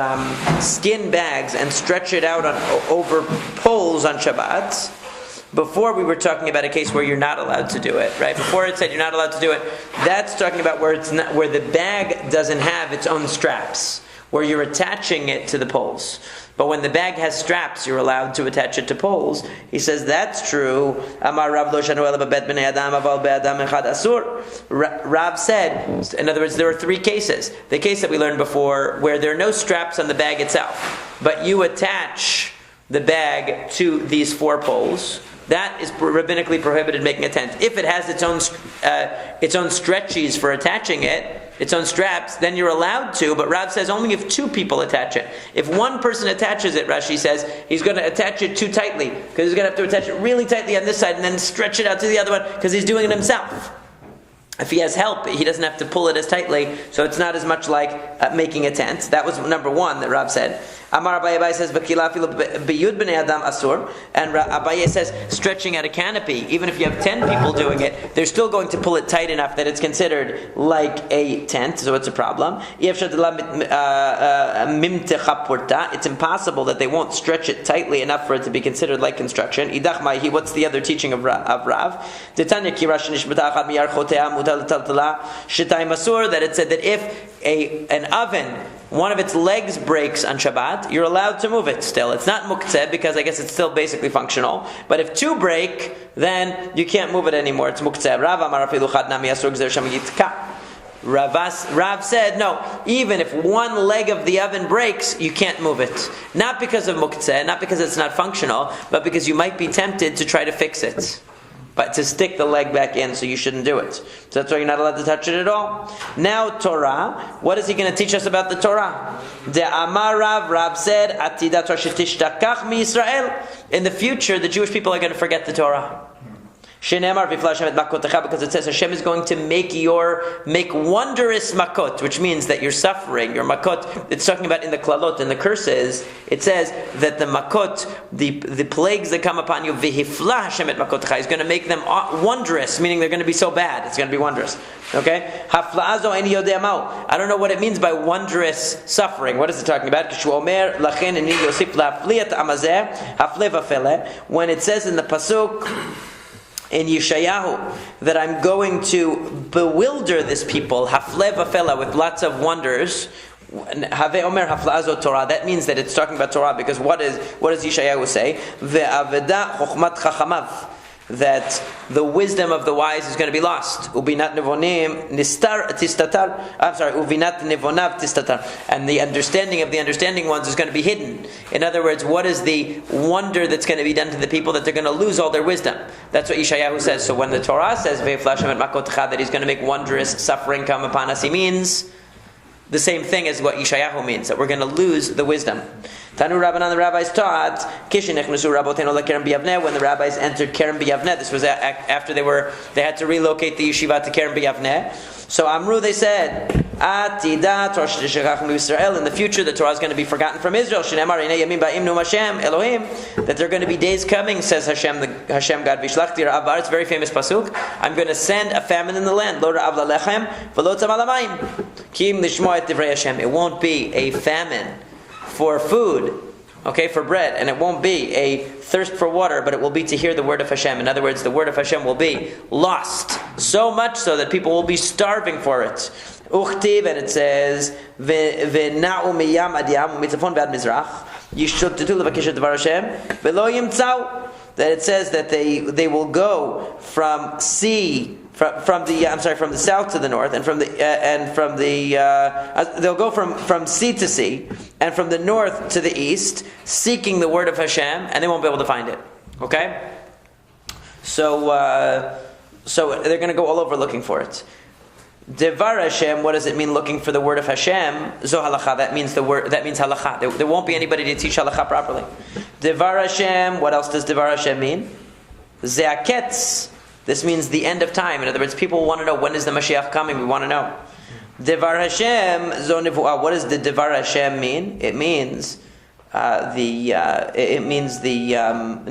skin bags, and stretch it out over poles on Shabbat. Before we were talking about a case where you're not allowed to do it, right? Before it said you're not allowed to do it. That's talking about where the bag doesn't have its own straps, where you're attaching it to the poles. But when the bag has straps, you're allowed to attach it to poles. He says that's true. Rav said, in other words, there are three cases. The case that we learned before, where there are no straps on the bag itself, but you attach the bag to these four poles. That is rabbinically prohibited making a tent. If it has its own stretchies for attaching it, its own straps, then you're allowed to, but Rav says only if two people attach it. If one person attaches it, Rashi says, he's going to attach it too tightly, because he's going to have to attach it really tightly on this side and then stretch it out to the other one, because he's doing it himself. If he has help, he doesn't have to pull it as tightly, so it's not as much like making a tent. That was number one that Rav said. Amar Abaye says, "V'kila afilu b'yud b'nei adam asur," and Abaye says, stretching out a canopy, even if you have 10 people doing it, they're still going to pull it tight enough that it's considered like a tent, so it's a problem. It's impossible that they won't stretch it tightly enough for it to be considered like construction. Idach ma'hi, what's the other teaching of Rav? That it said that if an oven, one of its legs breaks on Shabbat, you're allowed to move it still. It's not muktzeh because I guess it's still basically functional. But if two break, then you can't move it anymore. It's muktzeh. Rav said, no, even if one leg of the oven breaks, you can't move it. Not because of muktzeh, not because it's not functional, but because you might be tempted to try to fix it. But to stick the leg back in, so you shouldn't do it. So that's why you're not allowed to touch it at all. Now Torah, what is he going to teach us about the Torah? The Amar Rav said, Atidat Torah mi Yisrael. In the future, the Jewish people are going to forget the Torah. Because it says Hashem is going to make wondrous makot, which means that you're suffering, your makot. It's talking about in the klalot, in the curses, it says that the makot, the plagues that come upon you, v'hifla Hashem et makotecha, is going to make them wondrous, meaning they're going to be so bad, it's going to be wondrous. Okay? Hafla'azo eni yodea mao. I don't know what it means by wondrous suffering. What is it talking about? When it says in the pasuk, in Yeshayahu, that I'm going to bewilder this people, hafle vafela, with lots of wonders. Have omer hafla'azo Torah. That means that it's talking about Torah, because what does Yeshayahu say? Ve'aveda chokhmat chachamav. That the wisdom of the wise is going to be lost. Ubinat nevonim nistar tistatar. I'm sorry, ubinat nevonav tistatar. And the understanding of the understanding ones is going to be hidden. In other words, what is the wonder that's going to be done to the people, that they're going to lose all their wisdom? That's what Yeshayahu says. So when the Torah says that he's going to make wondrous suffering come upon us, he means the same thing as what Yeshayahu means, that we're going to lose the wisdom. Tanu Rabbanan, the rabbis taught, when the rabbis entered Kerem B'Yavneh, this was after they had to relocate the yeshiva to Kerem B'Yavneh. So Amru, they said, in the future the Torah is going to be forgotten from Israel. That there are going to be days coming, says Hashem God. It's a very famous pasuk. I'm going to send a famine in the land. It won't be a famine for food, okay, for bread, and it won't be a thirst for water, but it will be to hear the word of Hashem. In other words, the word of Hashem will be lost, so much so that people will be starving for it. Uchtiv, and it says, V'na'u miyam ad yam u'mitzafon b'ad mizrach yishtotetu levakeshet devar Hashem v'lo yimtzau. That it says that they will go from sea. From the south to the north, and they'll go from sea to sea, and from the north to the east, seeking the word of Hashem, and they won't be able to find it. Okay, so they're going to go all over looking for it. Devar Hashem, what does it mean? Looking for the word of Hashem. Zo halacha. That means halacha. There won't be anybody to teach halacha properly. Devar Hashem. What else does Devar Hashem mean? Ze'aketz. This means the end of time. In other words, people want to know, when is the Mashiach coming? We want to know. Devar Hashem zo nevuah. What does the Devar Hashem mean? It means the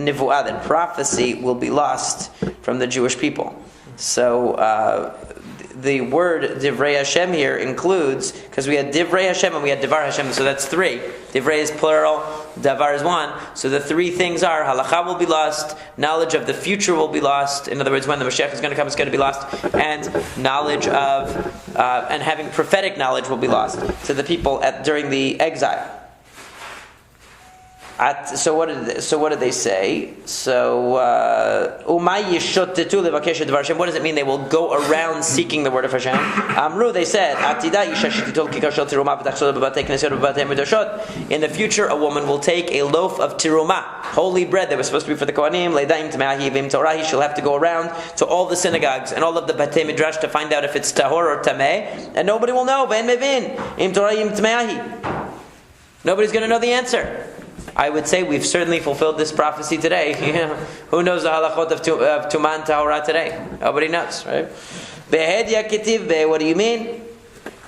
nevuah, that prophecy will be lost from the Jewish people. So the word Divrei Hashem here includes, because we had Divrei Hashem and we had Devar Hashem, so that's three. Divrei is plural, Davar is one. So the three things are Halacha will be lost, knowledge of the future will be lost. In other words, when the Mashiach is going to come, it's going to be lost, and knowledge of and having prophetic knowledge will be lost to the people during the exile. So what did they say? So what does it mean? They will go around seeking the word of Hashem. Amru, they said, in the future a woman will take a loaf of tirumah, holy bread that was supposed to be for the Kohanim. She'll have to go around to all the synagogues and all of the Batei Midrash to find out if it's tahor or tameh, and nobody will know. Nobody's going to know the answer. I would say we've certainly fulfilled this prophecy today. Who knows the halachot of Tumah and Tahorah today? Nobody knows, right? What do you mean?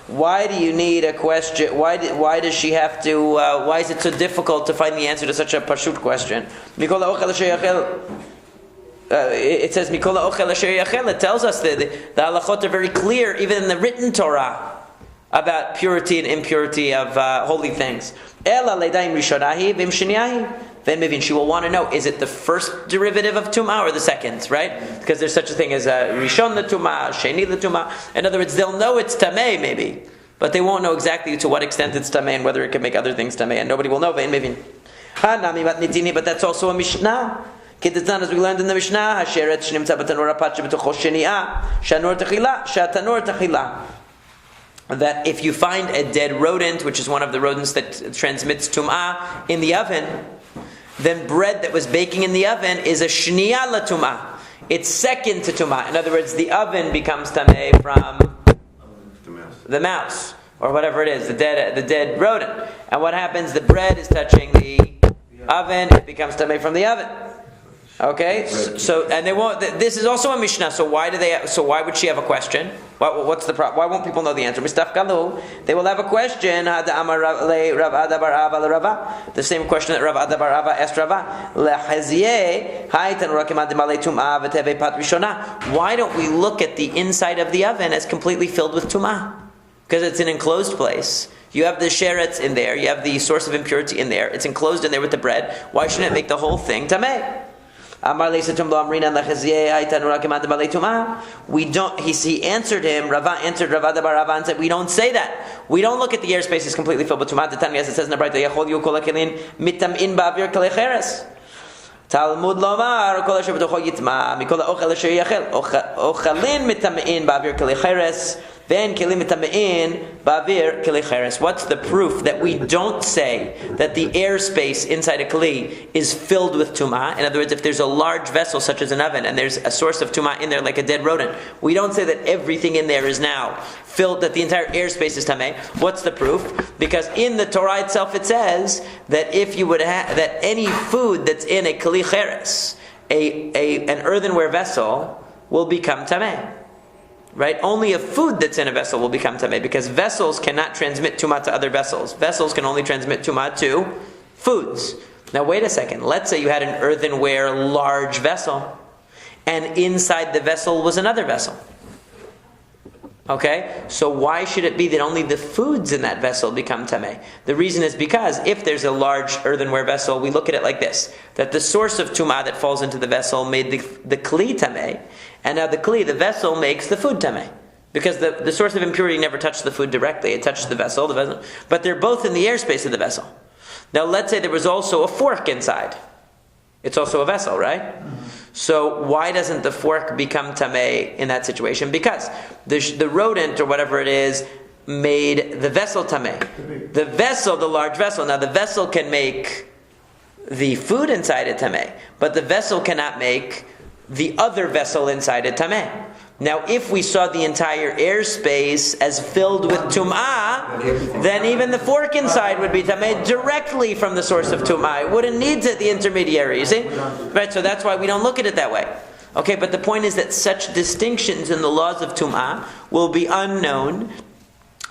Why do you need a question? Why does she have to? Why is it so difficult to find the answer to such a pashut question? It says Mikola Ochel Asher Yachel. It tells us that the halachot are very clear, even in the written Torah, about purity and impurity of holy things. She will want to know, is it the first derivative of Tumah or the second, right? Because there's such a thing as Rishon l'Tumah, Sheni l'Tumah. In other words, they'll know it's Tameh maybe, but they won't know exactly to what extent it's Tameh and whether it can make other things Tameh, and nobody will know. But that's also a Mishnah. As we learned in the Mishnah, that if you find a dead rodent, which is one of the rodents that transmits tum'ah, in the oven, then bread that was baking in the oven is a shniya la tum'ah. It's second to tum'ah. In other words, the oven becomes tameh from the mouse, or whatever it is, the dead rodent. And what happens? The bread is touching the oven; it becomes tameh from the oven. Okay, so and they won't. This is also a Mishnah. So why do they? So why would she have a question? What's the problem? Why won't people know the answer? They will have a question. The same question that Rav Ada bar Ava asked Rava. Why don't we look at the inside of the oven as completely filled with tumah? Because it's an enclosed place. You have the sheretz in there. You have the source of impurity in there. It's enclosed in there with the bread. Why shouldn't it make the whole thing tameh? He answered him, Rava answered Rava bar Rava and said, we don't say that. We don't look at the airspace as completely filled with tumah. The Tanya, as it says in the Braita, Talmud lomar kol asher b'tocho yitma mikol ha'ochel asher yachel ochalin mitamein ba'avir keli cheres then kelim mitamein ba'avir keli cheres. What's the proof that we don't say that the airspace inside a keli is filled with tumah? In other words, if there's a large vessel such as an oven and there's a source of tumah in there like a dead rodent, we don't say that everything in there is now filled, that the entire airspace is tameh. What's the proof? Because in the Torah itself it says that if you would have that any food that's in a keli cheres, an earthenware vessel, will become tameh. Right? Only a food that's in a vessel will become tameh, because vessels cannot transmit tumah to other vessels. Vessels can only transmit tumah to foods. Now wait a second. Let's say you had an earthenware large vessel, and inside the vessel was another vessel. Okay? So why should it be that only the foods in that vessel become tameh? The reason is because if there's a large earthenware vessel, we look at it like this, that the source of tumah that falls into the vessel made the kli tameh, and now the kli, the vessel, makes the food tameh. Because the source of impurity never touched the food directly, it touched the vessel, but they're both in the airspace of the vessel. Now let's say there was also a fork inside. It's also a vessel, right? So why doesn't the fork become tameh in that situation? Because the rodent or whatever it is made the vessel tameh. The vessel, the large vessel. Now the vessel can make the food inside it tameh, but the vessel cannot make the other vessel inside it tameh. Now, if we saw the entire airspace as filled with tum'ah, then even the fork inside would be tameh directly from the source of tum'ah. It wouldn't need the intermediary, you see? Right, so that's why we don't look at it that way. Okay, but the point is that such distinctions in the laws of tum'ah will be unknown.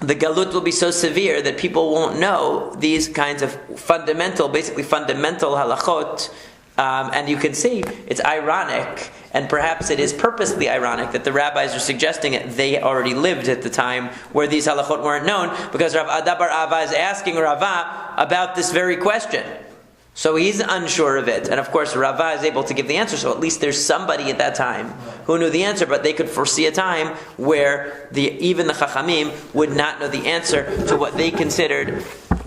The galut will be so severe that people won't know these kinds of fundamental halachot And you can see it's ironic, and perhaps it is purposely ironic that the rabbis are suggesting it. They already lived at the time where these halachot weren't known, because Rav Ada bar Ava is asking Rava about this very question. So he's unsure of it. And of course, Rava is able to give the answer, so at least there's somebody at that time who knew the answer, but they could foresee a time where even the Chachamim would not know the answer to what they considered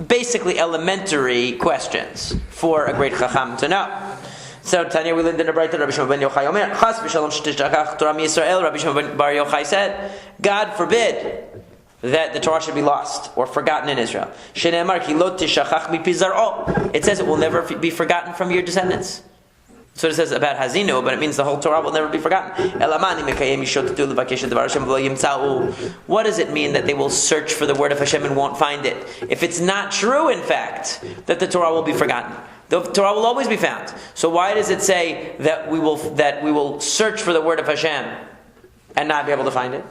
basically elementary questions for a great Chacham to know. So Tanya, we learned in the Brayta, Rabbi Shimon ben Yochai Omer, Chas v'shalom shtishachach Torah miYisrael. Rabbi Shimon bar Yochai said, God forbid that the Torah should be lost or forgotten in Israel. Shene'emar ki lo tishachach mipi zar'o. It says it will never be forgotten from your descendants. That's what it says about Hazinu, but it means the whole Torah will never be forgotten. What does it mean that they will search for the word of Hashem and won't find it? If it's not true, in fact, that the Torah will be forgotten. The Torah will always be found. So why does it say that we will search for the word of Hashem and not be able to find it?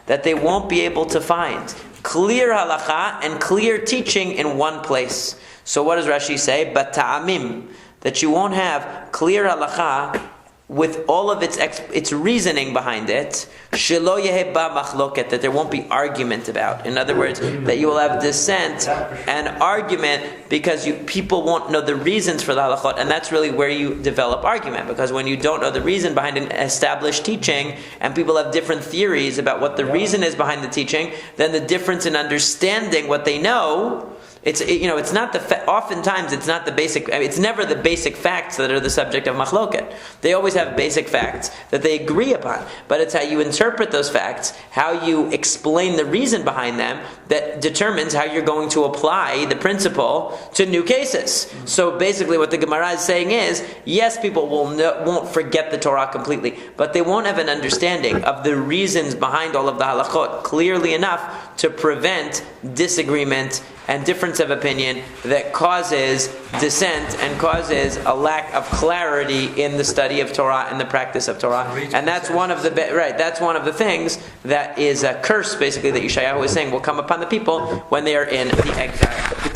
That they won't be able to find clear halacha and clear teaching in one place. So what does Rashi say? But ta'amim, that you won't have clear halacha with all of its reasoning behind it, shelo yeheh ba machloket, that there won't be argument about. In other words, that you will have dissent and argument because people won't know the reasons for the halachot, and that's really where you develop argument. Because when you don't know the reason behind an established teaching, and people have different theories about what the reason is behind the teaching, then the difference in understanding what they know. It's not oftentimes it's not the basic. It's never the basic facts that are the subject of machloket. They always have basic facts that they agree upon, but it's how you interpret those facts, how you explain the reason behind them, that determines how you're going to apply the principle to new cases. So basically, what the Gemara is saying is, yes, people won't forget the Torah completely, but they won't have an understanding of the reasons behind all of the halachot clearly enough to prevent disagreement and difference of opinion that causes dissent and causes a lack of clarity in the study of Torah and the practice of Torah. And that's one of the that's one of the things that is a curse, basically, that Yeshayahu is saying will come upon the people when they are in the exile.